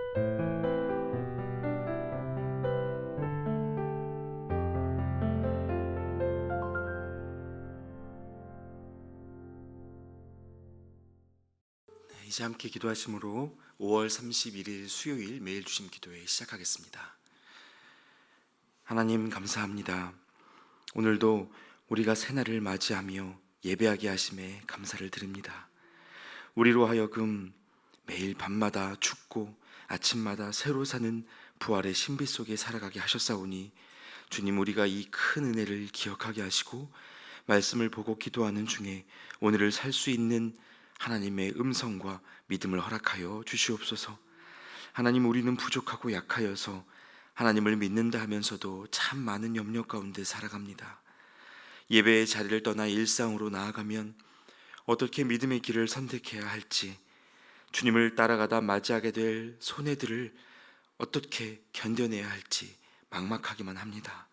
이제 함께 기도하심으로 5월 31일 수요일 매일 주심 기도회 시작하겠습니다. 하나님 감사합니다. 오늘도 우리가 새날을 맞이하며 예배하게 하심에 감사를 드립니다. 우리로 하여금 매일 밤마다 죽고 아침마다 새로 사는 부활의 신비 속에 살아가게 하셨사오니 주님, 우리가 이 큰 은혜를 기억하게 하시고 말씀을 보고 기도하는 중에 오늘을 살 수 있는 하나님의 음성과 믿음을 허락하여 주시옵소서. 하나님, 우리는 부족하고 약하여서 하나님을 믿는다 하면서도 참 많은 염려 가운데 살아갑니다. 예배의 자리를 떠나 일상으로 나아가면 어떻게 믿음의 길을 선택해야 할지, 주님을 따라가다 맞이하게 될 손해들을 어떻게 견뎌내야 할지 막막하기만 합니다.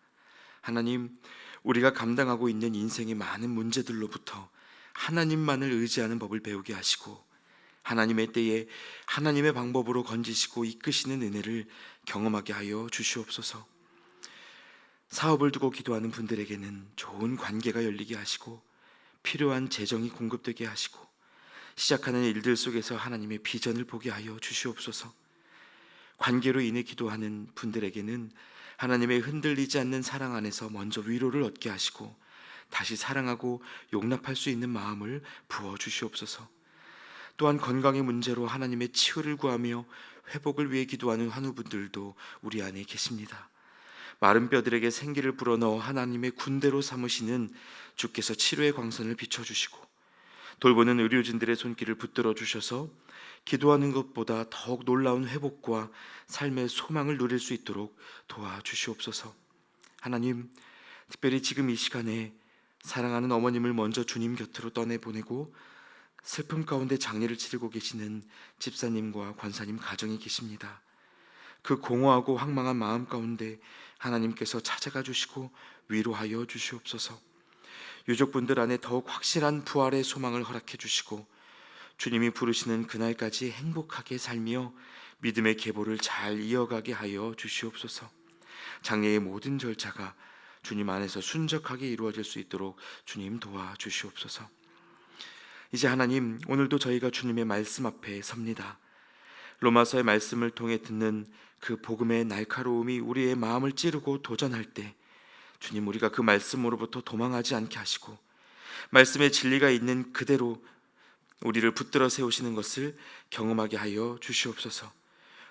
하나님, 우리가 감당하고 있는 인생의 많은 문제들로부터 하나님만을 의지하는 법을 배우게 하시고 하나님의 때에 하나님의 방법으로 건지시고 이끄시는 은혜를 경험하게 하여 주시옵소서. 사업을 두고 기도하는 분들에게는 좋은 관계가 열리게 하시고 필요한 재정이 공급되게 하시고 시작하는 일들 속에서 하나님의 비전을 보게 하여 주시옵소서. 관계로 인해 기도하는 분들에게는 하나님의 흔들리지 않는 사랑 안에서 먼저 위로를 얻게 하시고 다시 사랑하고 용납할 수 있는 마음을 부어 주시옵소서. 또한 건강의 문제로 하나님의 치유를 구하며 회복을 위해 기도하는 환우분들도 우리 안에 계십니다. 마른 뼈들에게 생기를 불어넣어 하나님의 군대로 삼으시는 주께서 치료의 광선을 비춰주시고 돌보는 의료진들의 손길을 붙들어 주셔서 기도하는 것보다 더욱 놀라운 회복과 삶의 소망을 누릴 수 있도록 도와주시옵소서. 하나님, 특별히 지금 이 시간에 사랑하는 어머님을 먼저 주님 곁으로 떠내보내고 슬픔 가운데 장례를 치르고 계시는 집사님과 권사님 가정이 계십니다. 그 공허하고 황망한 마음 가운데 하나님께서 찾아가 주시고 위로하여 주시옵소서. 유족분들 안에 더욱 확실한 부활의 소망을 허락해 주시고 주님이 부르시는 그날까지 행복하게 살며 믿음의 계보를 잘 이어가게 하여 주시옵소서. 장례의 모든 절차가 주님 안에서 순적하게 이루어질 수 있도록 주님 도와주시옵소서. 이제 하나님, 오늘도 저희가 주님의 말씀 앞에 섭니다. 로마서의 말씀을 통해 듣는 그 복음의 날카로움이 우리의 마음을 찌르고 도전할 때 주님, 우리가 그 말씀으로부터 도망하지 않게 하시고 말씀의 진리가 있는 그대로 우리를 붙들어 세우시는 것을 경험하게 하여 주시옵소서.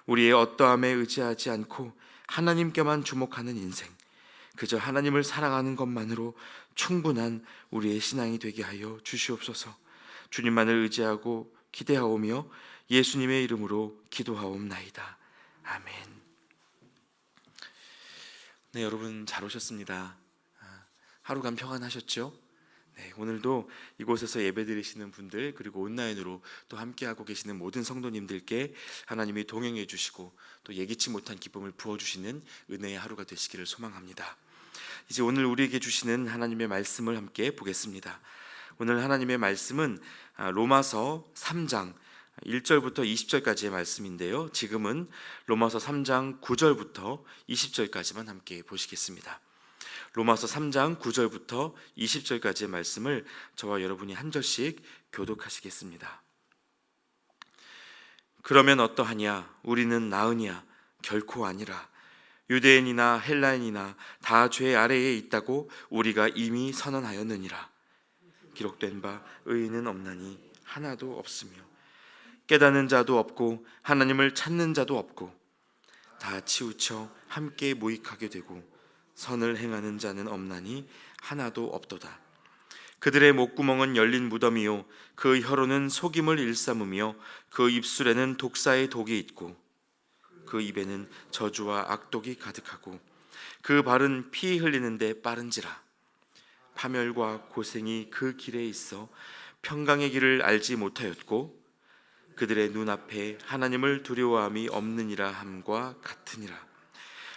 우리의 어떠함에 의지하지 않고 하나님께만 주목하는 인생, 그저 하나님을 사랑하는 것만으로 충분한 우리의 신앙이 되게 하여 주시옵소서. 주님만을 의지하고 기대하오며 예수님의 이름으로 기도하옵나이다. 아멘. 네, 여러분 잘 오셨습니다. 하루간 평안하셨죠? 네, 오늘도 이곳에서 예배드리시는 분들 그리고 온라인으로 또 함께하고 계시는 모든 성도님들께 하나님이 동행해 주시고 또 예기치 못한 기쁨을 부어주시는 은혜의 하루가 되시기를 소망합니다. 이제 오늘 우리에게 주시는 하나님의 말씀을 함께 보겠습니다. 오늘 하나님의 말씀은 로마서 3장 1절부터 20절까지의 말씀인데요, 지금은 로마서 3장 9절부터 20절까지만 함께 보시겠습니다. 로마서 3장 9절부터 20절까지의 말씀을 저와 여러분이 한 절씩 교독하시겠습니다. 그러면 어떠하냐? 우리는 나으냐? 결코 아니라. 유대인이나 헬라인이나 다 죄 아래에 있다고 우리가 이미 선언하였느니라. 기록된 바 의인은 없나니 하나도 없으며 깨닫는 자도 없고 하나님을 찾는 자도 없고 다 치우쳐 함께 무익하게 되고 선을 행하는 자는 없나니 하나도 없도다. 그들의 목구멍은 열린 무덤이요 그 혀로는 속임을 일삼으며 그 입술에는 독사의 독이 있고 그 입에는 저주와 악독이 가득하고 그 발은 피 흘리는데 빠른지라. 파멸과 고생이 그 길에 있어 평강의 길을 알지 못하였고 그들의 눈앞에 하나님을 두려워함이 없느니라 함과 같으니라.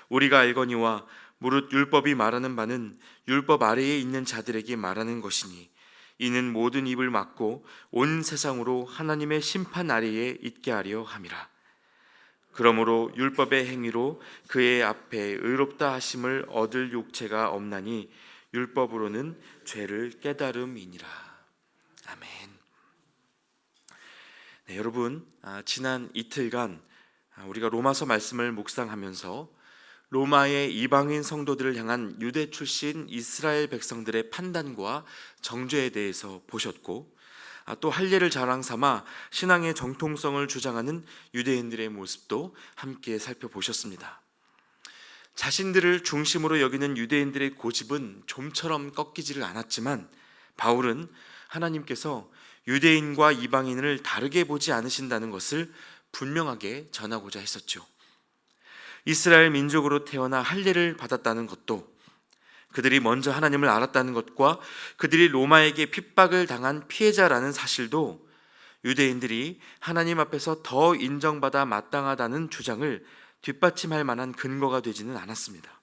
우리가 알거니와 무릇 율법이 말하는 바는 율법 아래에 있는 자들에게 말하는 것이니 이는 모든 입을 막고 온 세상으로 하나님의 심판 아래에 있게 하려 함이라. 그러므로 율법의 행위로 그의 앞에 의롭다 하심을 얻을 육체가 없나니 율법으로는 죄를 깨달음이니라. 아멘. 네, 여러분, 지난 이틀간 우리가 로마서 말씀을 묵상하면서 로마의 이방인 성도들을 향한 유대 출신 이스라엘 백성들의 판단과 정죄에 대해서 보셨고, 또 할례를 자랑 삼아 신앙의 정통성을 주장하는 유대인들의 모습도 함께 살펴보셨습니다. 자신들을 중심으로 여기는 유대인들의 고집은 좀처럼 꺾이지를 않았지만, 바울은 하나님께서 유대인과 이방인을 다르게 보지 않으신다는 것을 분명하게 전하고자 했었죠. 이스라엘 민족으로 태어나 할례를 받았다는 것도, 그들이 먼저 하나님을 알았다는 것과 그들이 로마에게 핍박을 당한 피해자라는 사실도 유대인들이 하나님 앞에서 더 인정받아 마땅하다는 주장을 뒷받침할 만한 근거가 되지는 않았습니다.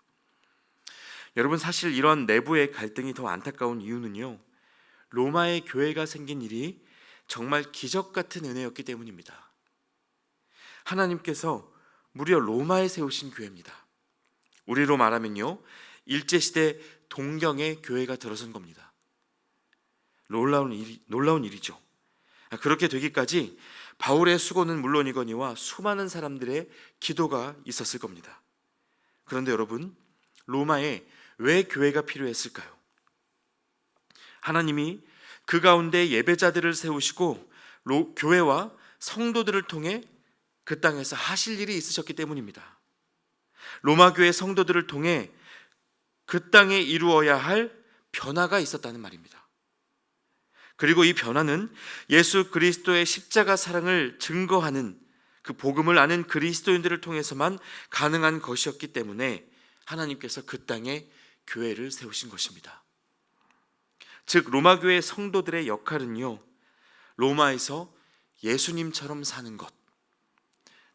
여러분, 사실 이런 내부의 갈등이 더 안타까운 이유는요, 로마의 교회가 생긴 일이 정말 기적 같은 은혜였기 때문입니다. 하나님께서 무려 로마에 세우신 교회입니다. 우리로 말하면요, 일제시대 동경의 교회가 들어선 겁니다. 놀라운 일이죠. 그렇게 되기까지 바울의 수고는 물론이거니와 수많은 사람들의 기도가 있었을 겁니다. 그런데 여러분, 로마에 왜 교회가 필요했을까요? 하나님이 그 가운데 예배자들을 세우시고 교회와 성도들을 통해 그 땅에서 하실 일이 있으셨기 때문입니다. 로마 교회 성도들을 통해 그 땅에 이루어야 할 변화가 있었다는 말입니다. 그리고 이 변화는 예수 그리스도의 십자가 사랑을 증거하는 그 복음을 아는 그리스도인들을 통해서만 가능한 것이었기 때문에 하나님께서 그 땅에 교회를 세우신 것입니다. 즉, 로마 교회 성도들의 역할은요, 로마에서 예수님처럼 사는 것,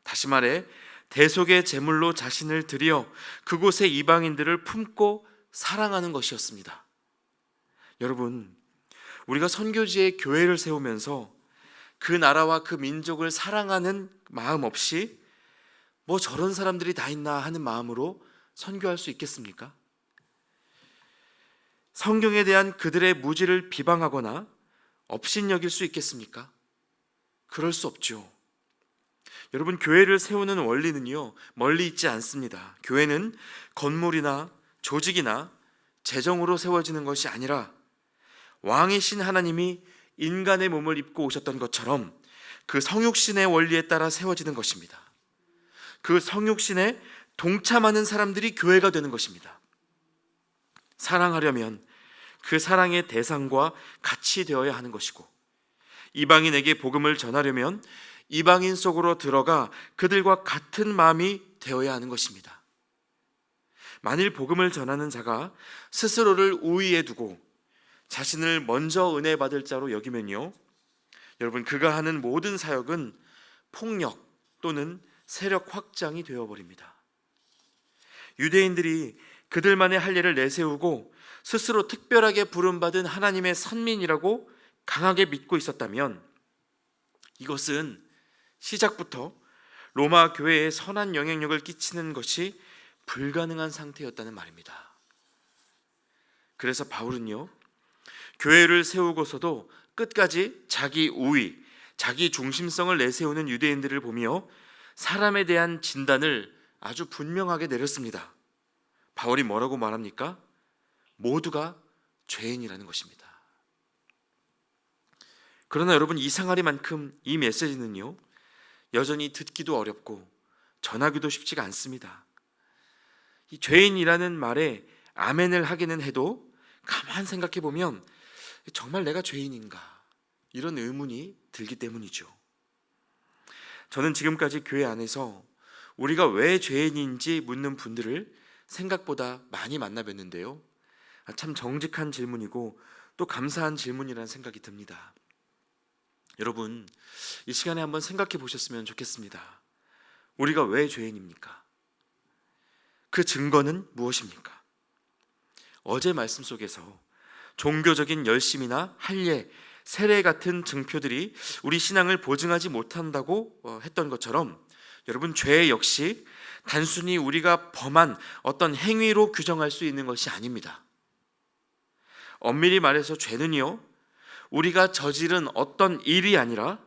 다시 말해 대속의 제물로 자신을 드려 그곳의 이방인들을 품고 사랑하는 것이었습니다. 여러분, 우리가 선교지에 교회를 세우면서 그 나라와 그 민족을 사랑하는 마음 없이 뭐 저런 사람들이 다 있나 하는 마음으로 선교할 수 있겠습니까? 성경에 대한 그들의 무지를 비방하거나 업신여길 수 있겠습니까? 그럴 수 없죠. 여러분, 교회를 세우는 원리는요, 멀리 있지 않습니다. 교회는 건물이나 조직이나 재정으로 세워지는 것이 아니라 왕이신 하나님이 인간의 몸을 입고 오셨던 것처럼 그 성육신의 원리에 따라 세워지는 것입니다. 그 성육신에 동참하는 사람들이 교회가 되는 것입니다. 사랑하려면 그 사랑의 대상과 같이 되어야 하는 것이고, 이방인에게 복음을 전하려면 이방인 속으로 들어가 그들과 같은 마음이 되어야 하는 것입니다. 만일 복음을 전하는 자가 스스로를 우위에 두고 자신을 먼저 은혜 받을 자로 여기면요, 여러분, 그가 하는 모든 사역은 폭력 또는 세력 확장이 되어버립니다. 유대인들이 그들만의 할례를 내세우고 스스로 특별하게 부름받은 하나님의 선민이라고 강하게 믿고 있었다면, 이것은 시작부터 로마 교회에 선한 영향력을 끼치는 것이 불가능한 상태였다는 말입니다. 그래서 바울은요, 교회를 세우고서도 끝까지 자기 우위, 자기 중심성을 내세우는 유대인들을 보며 사람에 대한 진단을 아주 분명하게 내렸습니다. 바울이 뭐라고 말합니까? 모두가 죄인이라는 것입니다. 그러나 여러분, 이상하리만큼 이 메시지는요, 여전히 듣기도 어렵고 전하기도 쉽지가 않습니다. 이 죄인이라는 말에 아멘을 하기는 해도 가만 생각해 보면 정말 내가 죄인인가, 이런 의문이 들기 때문이죠. 저는 지금까지 교회 안에서 우리가 왜 죄인인지 묻는 분들을 생각보다 많이 만나 뵀는데요, 참 정직한 질문이고 또 감사한 질문이라는 생각이 듭니다. 여러분, 이 시간에 한번 생각해 보셨으면 좋겠습니다. 우리가 왜 죄인입니까? 그 증거는 무엇입니까? 어제 말씀 속에서 종교적인 열심이나 할례, 세례 같은 증표들이 우리 신앙을 보증하지 못한다고 했던 것처럼, 여러분, 죄 역시 단순히 우리가 범한 어떤 행위로 규정할 수 있는 것이 아닙니다. 엄밀히 말해서 죄는요, 우리가 저지른 어떤 일이 아니라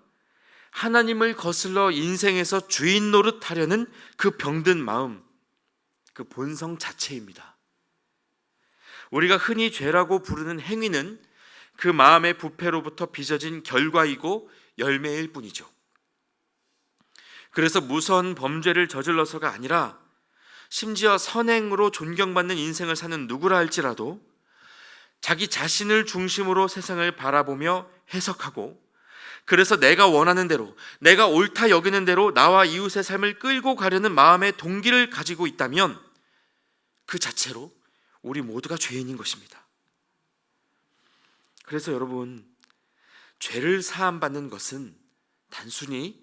하나님을 거슬러 인생에서 주인 노릇하려는 그 병든 마음, 그 본성 자체입니다. 우리가 흔히 죄라고 부르는 행위는 그 마음의 부패로부터 빚어진 결과이고 열매일 뿐이죠. 그래서 무서운 범죄를 저질러서가 아니라 심지어 선행으로 존경받는 인생을 사는 누구라 할지라도 자기 자신을 중심으로 세상을 바라보며 해석하고, 그래서 내가 원하는 대로, 내가 옳다 여기는 대로 나와 이웃의 삶을 끌고 가려는 마음의 동기를 가지고 있다면 그 자체로 우리 모두가 죄인인 것입니다. 그래서 여러분, 죄를 사함받는 것은 단순히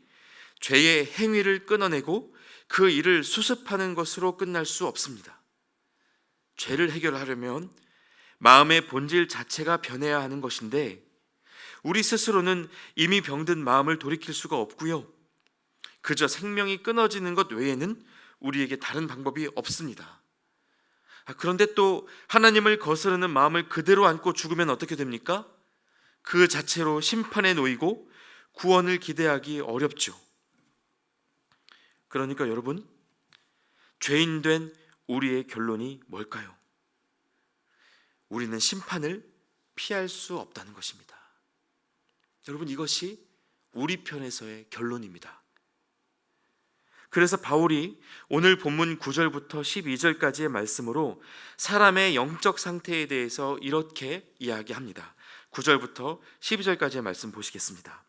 죄의 행위를 끊어내고 그 일을 수습하는 것으로 끝날 수 없습니다. 죄를 해결하려면 마음의 본질 자체가 변해야 하는 것인데, 우리 스스로는 이미 병든 마음을 돌이킬 수가 없고요, 그저 생명이 끊어지는 것 외에는 우리에게 다른 방법이 없습니다. 그런데 또 하나님을 거스르는 마음을 그대로 안고 죽으면 어떻게 됩니까? 그 자체로 심판에 놓이고 구원을 기대하기 어렵죠. 그러니까 여러분, 죄인 된 우리의 결론이 뭘까요? 우리는 심판을 피할 수 없다는 것입니다. 여러분, 이것이 우리 편에서의 결론입니다. 그래서 바울이 오늘 본문 9절부터 12절까지의 말씀으로 사람의 영적 상태에 대해서 이렇게 이야기합니다. 9절부터 12절까지의 말씀 보시겠습니다.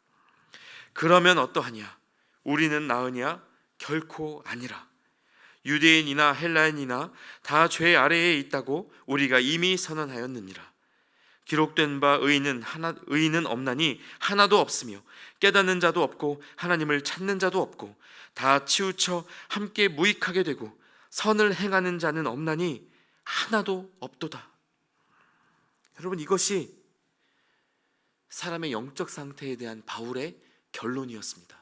그러면 어떠하냐? 우리는 나으냐? 결코 아니라. 유대인이나 헬라인이나 다 죄 아래에 있다고 우리가 이미 선언하였느니라. 기록된 바 의인은 없나니 하나도 없으며 깨닫는 자도 없고 하나님을 찾는 자도 없고 다 치우쳐 함께 무익하게 되고 선을 행하는 자는 없나니 하나도 없도다. 여러분, 이것이 사람의 영적 상태에 대한 바울의 결론이었습니다.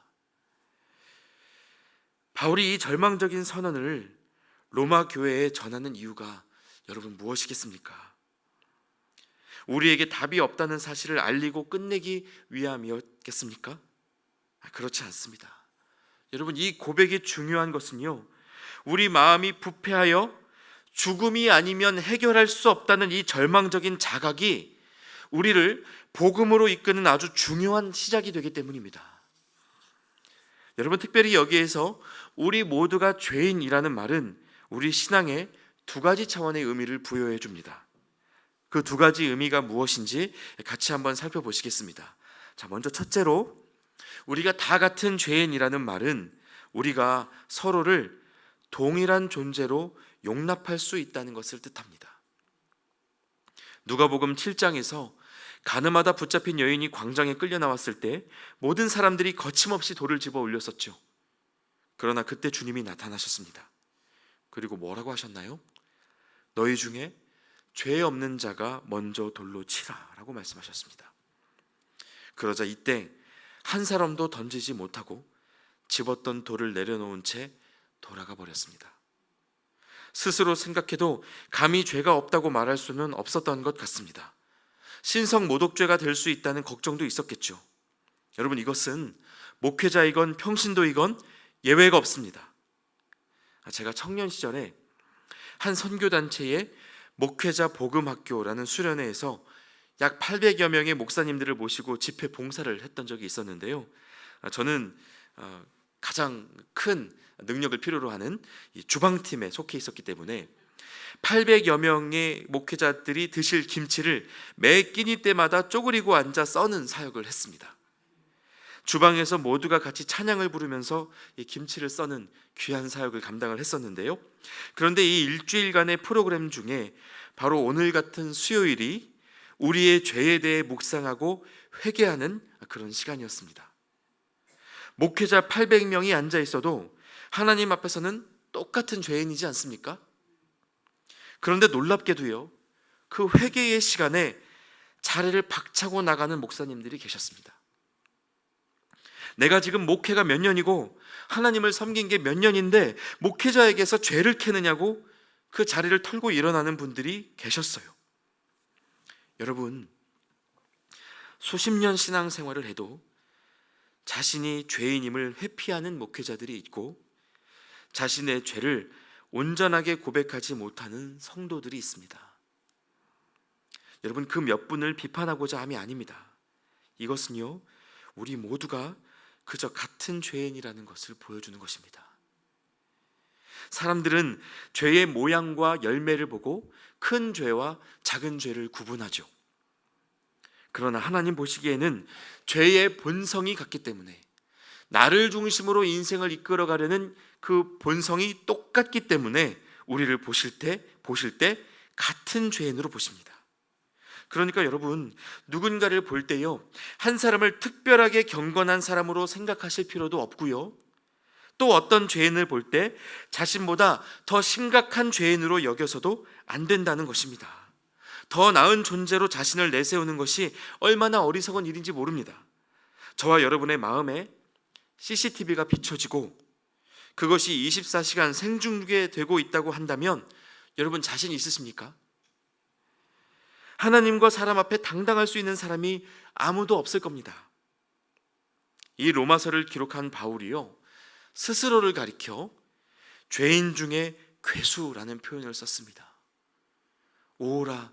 바울이 이 절망적인 선언을 로마 교회에 전하는 이유가 여러분 무엇이겠습니까? 우리에게 답이 없다는 사실을 알리고 끝내기 위함이었겠습니까? 그렇지 않습니다. 여러분, 이 고백이 중요한 것은요, 우리 마음이 부패하여 죽음이 아니면 해결할 수 없다는 이 절망적인 자각이 우리를 복음으로 이끄는 아주 중요한 시작이 되기 때문입니다. 여러분, 특별히 여기에서 우리 모두가 죄인이라는 말은 우리 신앙에 두 가지 차원의 의미를 부여해 줍니다. 그 두 가지 의미가 무엇인지 같이 한번 살펴보시겠습니다. 자, 먼저 첫째로, 우리가 다 같은 죄인이라는 말은 우리가 서로를 동일한 존재로 용납할 수 있다는 것을 뜻합니다. 누가복음 7장에서 가늠하다 붙잡힌 여인이 광장에 끌려 나왔을 때 모든 사람들이 거침없이 돌을 집어 올렸었죠. 그러나 그때 주님이 나타나셨습니다. 그리고 뭐라고 하셨나요? 너희 중에 죄 없는 자가 먼저 돌로 치라 라고 말씀하셨습니다. 그러자 이때 한 사람도 던지지 못하고 집었던 돌을 내려놓은 채 돌아가 버렸습니다. 스스로 생각해도 감히 죄가 없다고 말할 수는 없었던 것 같습니다. 신성 모독죄가 될 수 있다는 걱정도 있었겠죠. 여러분, 이것은 목회자이건 평신도이건 예외가 없습니다. 제가 청년 시절에 한 선교단체의 목회자 복음학교라는 수련회에서 약 800여 명의 목사님들을 모시고 집회 봉사를 했던 적이 있었는데요, 저는 가장 큰 능력을 필요로 하는 이 주방팀에 속해 있었기 때문에 800여 명의 목회자들이 드실 김치를 매 끼니 때마다 쪼그리고 앉아 써는 사역을 했습니다. 주방에서 모두가 같이 찬양을 부르면서 이 김치를 써는 귀한 사역을 감당을 했었는데요, 그런데 이 일주일간의 프로그램 중에 바로 오늘 같은 수요일이 우리의 죄에 대해 묵상하고 회개하는 그런 시간이었습니다. 목회자 800명이 앉아 있어도 하나님 앞에서는 똑같은 죄인이지 않습니까? 그런데 놀랍게도요, 그 회개의 시간에 자리를 박차고 나가는 목사님들이 계셨습니다. 내가 지금 목회가 몇 년이고 하나님을 섬긴 게 몇 년인데 목회자에게서 죄를 캐느냐고 그 자리를 털고 일어나는 분들이 계셨어요. 여러분, 수십 년 신앙생활을 해도 자신이 죄인임을 회피하는 목회자들이 있고 자신의 죄를 온전하게 고백하지 못하는 성도들이 있습니다. 여러분, 그 몇 분을 비판하고자 함이 아닙니다. 이것은요, 우리 모두가 그저 같은 죄인이라는 것을 보여주는 것입니다. 사람들은 죄의 모양과 열매를 보고 큰 죄와 작은 죄를 구분하죠. 그러나 하나님 보시기에는 죄의 본성이 같기 때문에, 나를 중심으로 인생을 이끌어가려는 그 본성이 똑같기 때문에 우리를 보실 때 같은 죄인으로 보십니다. 그러니까 여러분, 누군가를 볼 때요, 한 사람을 특별하게 경건한 사람으로 생각하실 필요도 없고요, 또 어떤 죄인을 볼 때 자신보다 더 심각한 죄인으로 여겨서도 안 된다는 것입니다. 더 나은 존재로 자신을 내세우는 것이 얼마나 어리석은 일인지 모릅니다. 저와 여러분의 마음에 CCTV가 비춰지고 그것이 24시간 생중계되고 있다고 한다면 여러분 자신 있으십니까? 하나님과 사람 앞에 당당할 수 있는 사람이 아무도 없을 겁니다. 이 로마서를 기록한 바울이요, 스스로를 가리켜 죄인 중에 괴수라는 표현을 썼습니다. 오라,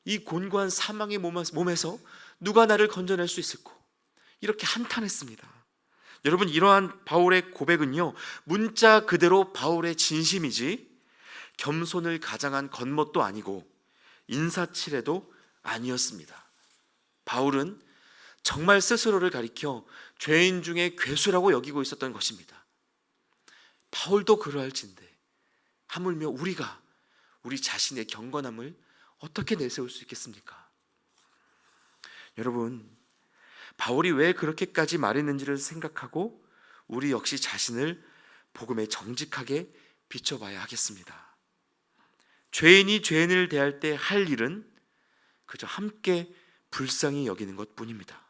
이 곤고한 사망의 몸에서 누가 나를 건져낼 수 있을꼬, 이렇게 한탄했습니다. 여러분, 이러한 바울의 고백은요, 문자 그대로 바울의 진심이지 겸손을 가장한 겉멋도 아니고 인사치레도 아니었습니다. 바울은 정말 스스로를 가리켜 죄인 중에 괴수라고 여기고 있었던 것입니다. 바울도 그러할진데 하물며 우리가 우리 자신의 경건함을 어떻게 내세울 수 있겠습니까? 여러분, 바울이 왜 그렇게까지 말했는지를 생각하고 우리 역시 자신을 복음에 정직하게 비춰봐야 하겠습니다. 죄인이 죄인을 대할 때 할 일은 그저 함께 불쌍히 여기는 것뿐입니다.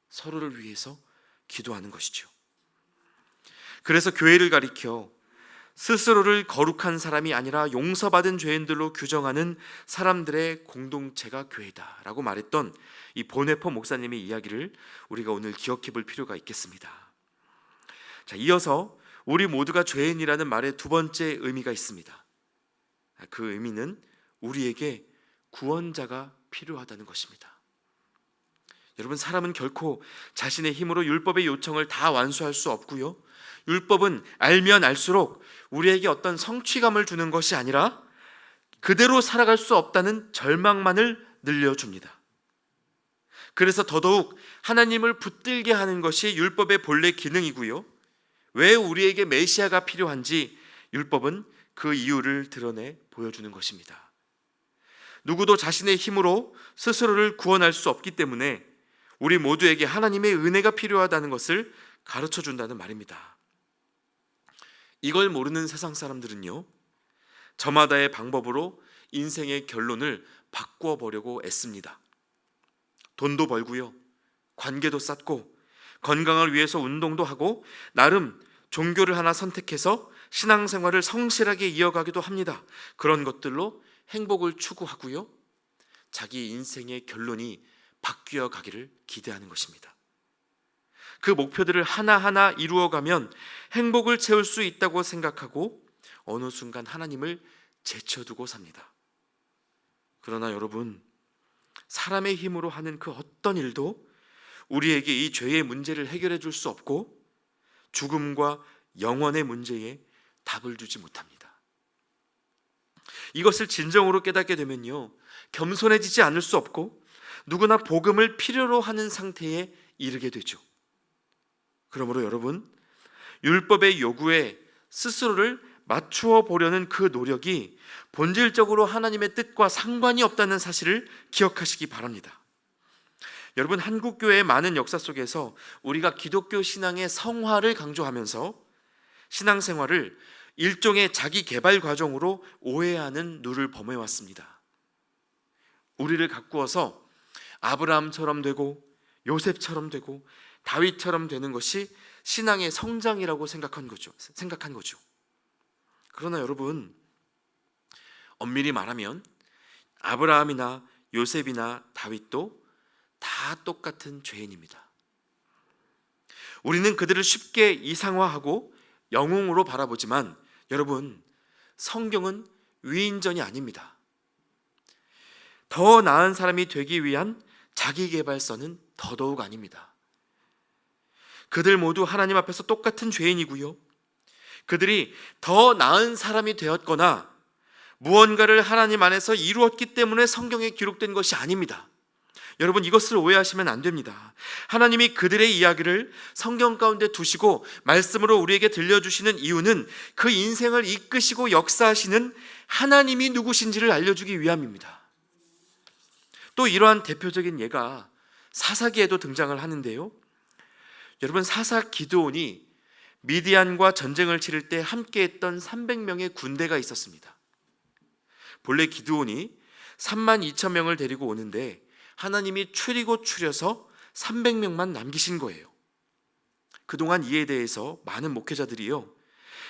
서로를 위해서 기도하는 것이죠. 그래서 교회를 가리켜 스스로를 거룩한 사람이 아니라 용서받은 죄인들로 규정하는 사람들의 공동체가 교회다라고 말했던 이 보네퍼 목사님의 이야기를 우리가 오늘 기억해 볼 필요가 있겠습니다. 자, 이어서 우리 모두가 죄인이라는 말의 두 번째 의미가 있습니다. 그 의미는 우리에게 구원자가 필요하다는 것입니다. 여러분, 사람은 결코 자신의 힘으로 율법의 요청을 다 완수할 수 없고요, 율법은 알면 알수록 우리에게 어떤 성취감을 주는 것이 아니라 그대로 살아갈 수 없다는 절망만을 늘려줍니다. 그래서 더더욱 하나님을 붙들게 하는 것이 율법의 본래 기능이고요, 왜 우리에게 메시아가 필요한지 율법은 그 이유를 드러내 보여주는 것입니다. 누구도 자신의 힘으로 스스로를 구원할 수 없기 때문에 우리 모두에게 하나님의 은혜가 필요하다는 것을 가르쳐 준다는 말입니다. 이걸 모르는 세상 사람들은요, 저마다의 방법으로 인생의 결론을 바꿔보려고 애씁니다. 돈도 벌고요, 관계도 쌓고, 건강을 위해서 운동도 하고, 나름 종교를 하나 선택해서 신앙생활을 성실하게 이어가기도 합니다. 그런 것들로 행복을 추구하고요, 자기 인생의 결론이 바뀌어 가기를 기대하는 것입니다. 그 목표들을 하나하나 이루어가면 행복을 채울 수 있다고 생각하고 어느 순간 하나님을 제쳐두고 삽니다. 그러나 여러분, 사람의 힘으로 하는 그 어떤 일도 우리에게 이 죄의 문제를 해결해 줄 수 없고 죽음과 영원의 문제에 답을 주지 못합니다. 이것을 진정으로 깨닫게 되면요, 겸손해지지 않을 수 없고 누구나 복음을 필요로 하는 상태에 이르게 되죠. 그러므로 여러분, 율법의 요구에 스스로를 맞추어 보려는 그 노력이 본질적으로 하나님의 뜻과 상관이 없다는 사실을 기억하시기 바랍니다. 여러분, 한국교회의 많은 역사 속에서 우리가 기독교 신앙의 성화를 강조하면서 신앙생활을 일종의 자기 개발 과정으로 오해하는 누를 범해왔습니다. 우리를 가꾸어서 아브라함처럼 되고 요셉처럼 되고 다윗처럼 되는 것이 신앙의 성장이라고 생각한 거죠. 그러나 여러분, 엄밀히 말하면 아브라함이나 요셉이나 다윗도 다 똑같은 죄인입니다. 우리는 그들을 쉽게 이상화하고 영웅으로 바라보지만 여러분, 성경은 위인전이 아닙니다. 더 나은 사람이 되기 위한 자기계발서는 더더욱 아닙니다. 그들 모두 하나님 앞에서 똑같은 죄인이고요, 그들이 더 나은 사람이 되었거나 무언가를 하나님 안에서 이루었기 때문에 성경에 기록된 것이 아닙니다. 여러분, 이것을 오해하시면 안 됩니다. 하나님이 그들의 이야기를 성경 가운데 두시고 말씀으로 우리에게 들려주시는 이유는 그 인생을 이끄시고 역사하시는 하나님이 누구신지를 알려주기 위함입니다. 또 이러한 대표적인 예가 사사기에도 등장을 하는데요, 여러분, 사사 기드온이 미디안과 전쟁을 치를 때 함께했던 300명의 군대가 있었습니다. 본래 기드온이 32,000명을 데리고 오는데 하나님이 추리고 추려서 300명만 남기신 거예요. 그동안 이에 대해서 많은 목회자들이요,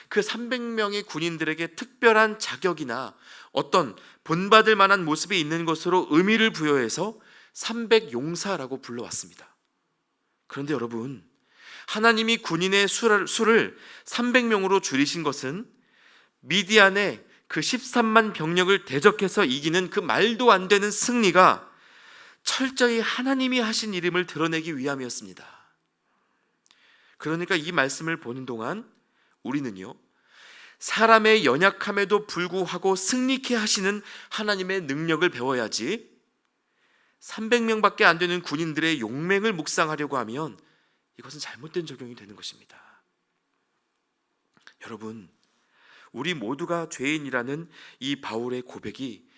그 300명의 군인들에게 특별한 자격이나 어떤 본받을 만한 모습이 있는 것으로 의미를 부여해서 300용사라고 불러왔습니다. 그런데 여러분, 하나님이 군인의 수를 300명으로 줄이신 것은 미디안의 그 13만 병력을 대적해서 이기는 그 말도 안 되는 승리가 철저히 하나님이 하신 일임을 드러내기 위함이었습니다. 그러니까 이 말씀을 보는 동안 우리는요, 사람의 연약함에도 불구하고 승리케 하시는 하나님의 능력을 배워야지 300명밖에 안 되는 군인들의 용맹을 묵상하려고 하면 이것은 잘못된 적용이 되는 것입니다. 여러분, 우리 모두가 죄인이라는 이 바울의 고백이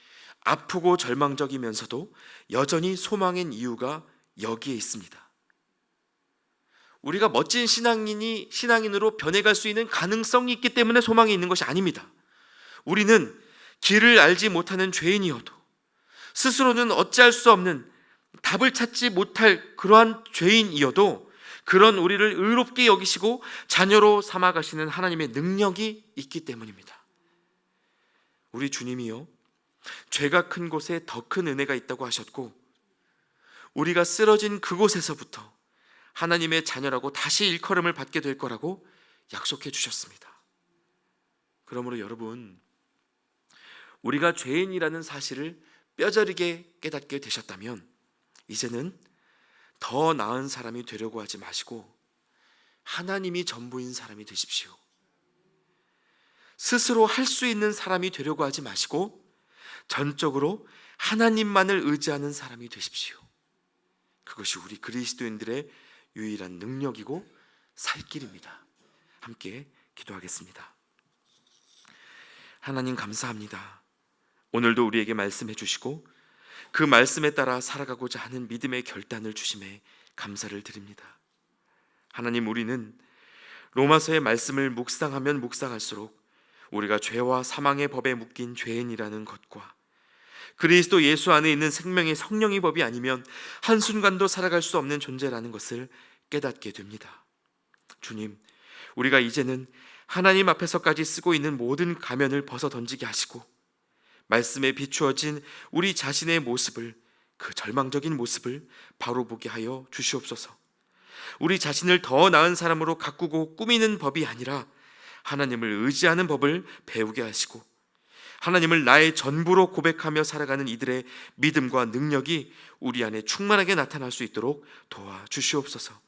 아프고 절망적이면서도 여전히 소망인 이유가 여기에 있습니다. 우리가 멋진 신앙인으로 변해갈 수 있는 가능성이 있기 때문에 소망이 있는 것이 아닙니다. 우리는 길을 알지 못하는 죄인이어도, 스스로는 어찌할 수 없는, 답을 찾지 못할 그러한 죄인이어도 그런 우리를 의롭게 여기시고 자녀로 삼아가시는 하나님의 능력이 있기 때문입니다. 우리 주님이요, 죄가 큰 곳에 더 큰 은혜가 있다고 하셨고, 우리가 쓰러진 그곳에서부터 하나님의 자녀라고 다시 일컬음을 받게 될 거라고 약속해 주셨습니다. 그러므로 여러분, 우리가 죄인이라는 사실을 뼈저리게 깨닫게 되셨다면 이제는 더 나은 사람이 되려고 하지 마시고 하나님이 전부인 사람이 되십시오. 스스로 할 수 있는 사람이 되려고 하지 마시고 전적으로 하나님만을 의지하는 사람이 되십시오. 그것이 우리 그리스도인들의 유일한 능력이고 살 길입니다. 함께 기도하겠습니다. 하나님, 감사합니다. 오늘도 우리에게 말씀해 주시고 그 말씀에 따라 살아가고자 하는 믿음의 결단을 주심에 감사를 드립니다. 하나님, 우리는 로마서의 말씀을 묵상하면 묵상할수록 우리가 죄와 사망의 법에 묶인 죄인이라는 것과 그리스도 예수 안에 있는 생명의 성령의 법이 아니면 한순간도 살아갈 수 없는 존재라는 것을 깨닫게 됩니다. 주님, 우리가 이제는 하나님 앞에서까지 쓰고 있는 모든 가면을 벗어 던지게 하시고 말씀에 비추어진 우리 자신의 모습을, 그 절망적인 모습을 바로 보게 하여 주시옵소서. 우리 자신을 더 나은 사람으로 가꾸고 꾸미는 법이 아니라 하나님을 의지하는 법을 배우게 하시고 하나님을 나의 전부로 고백하며 살아가는 이들의 믿음과 능력이 우리 안에 충만하게 나타날 수 있도록 도와주시옵소서.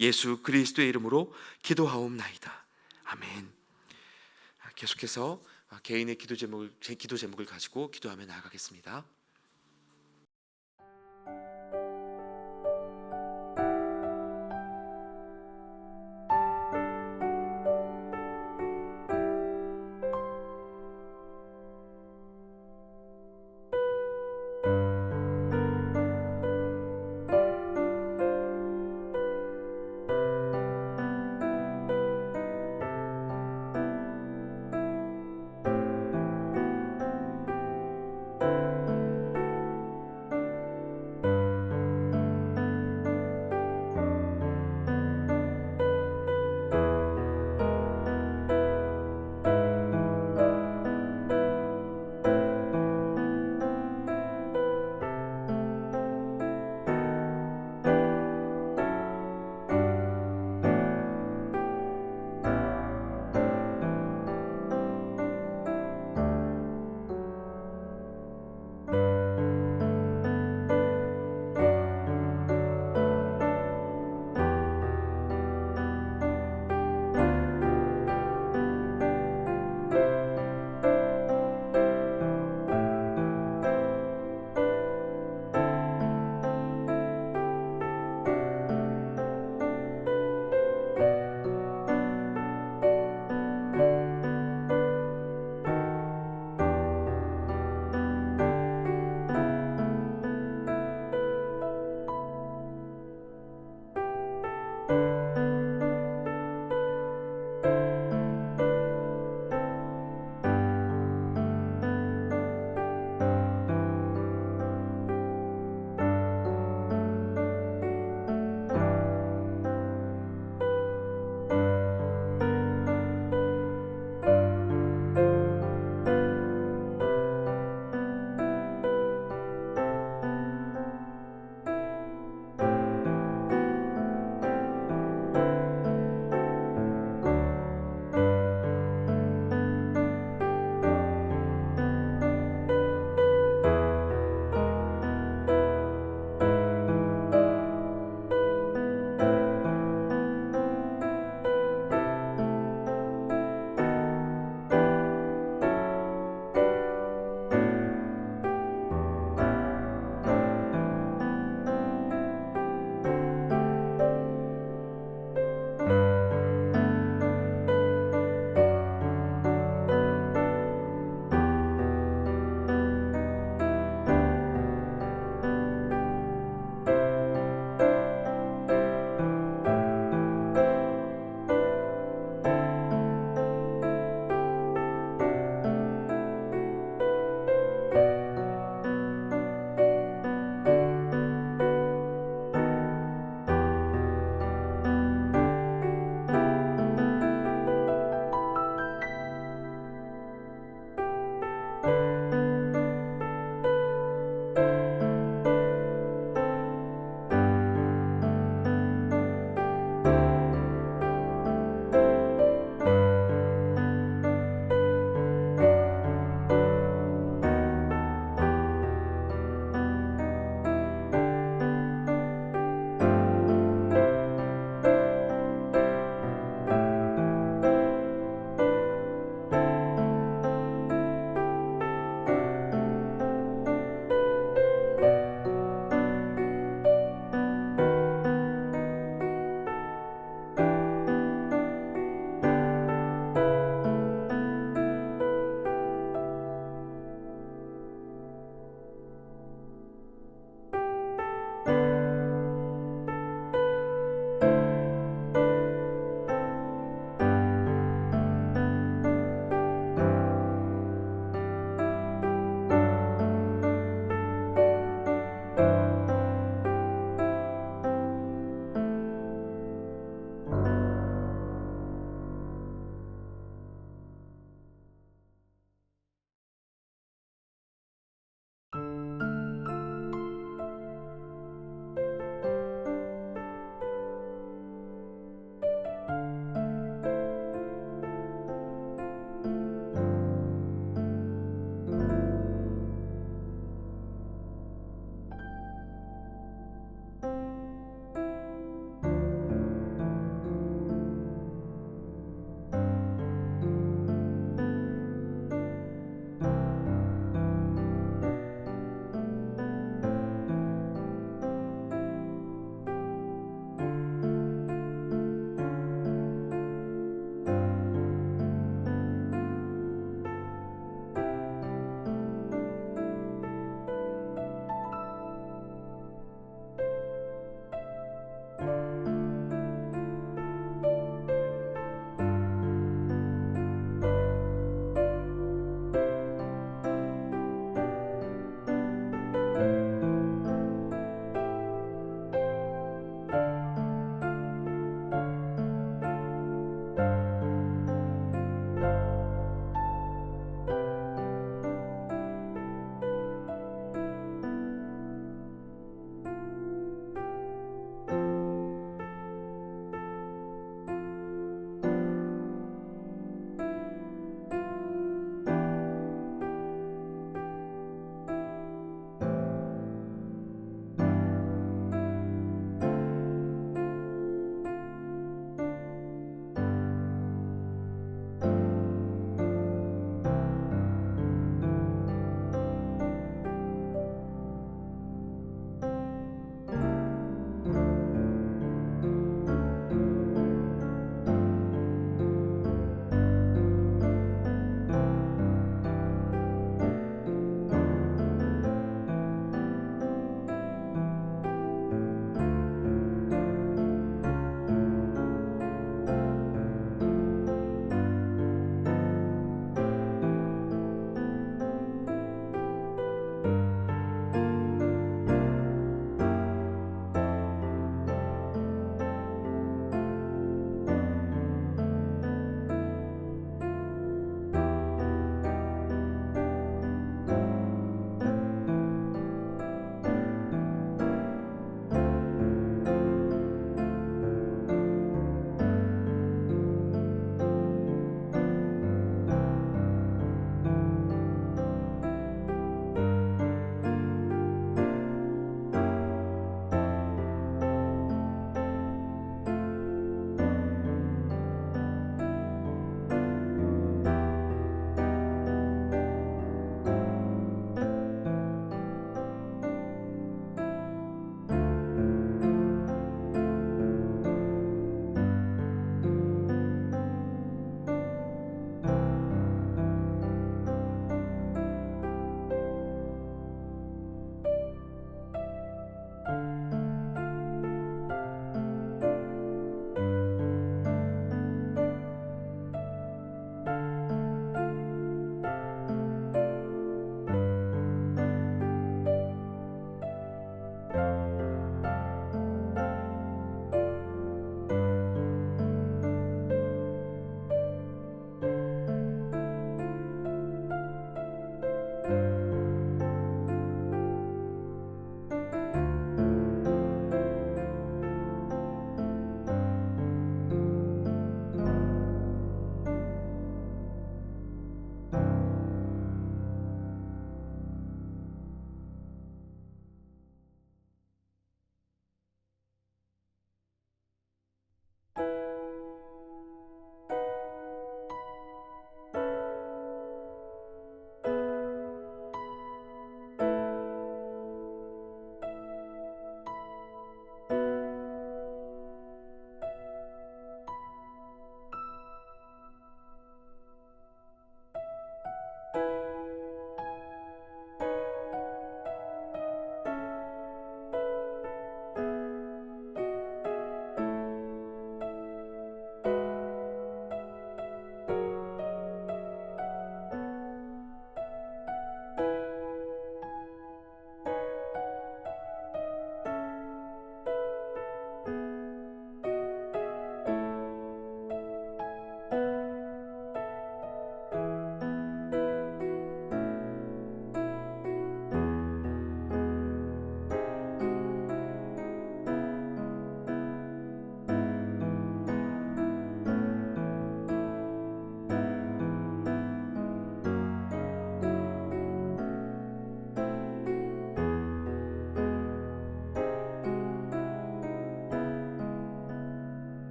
예수 그리스도의 이름으로 기도하옵나이다. 아멘. 계속해서 개인의 기도 제목을 가지고 기도하며 나아가겠습니다.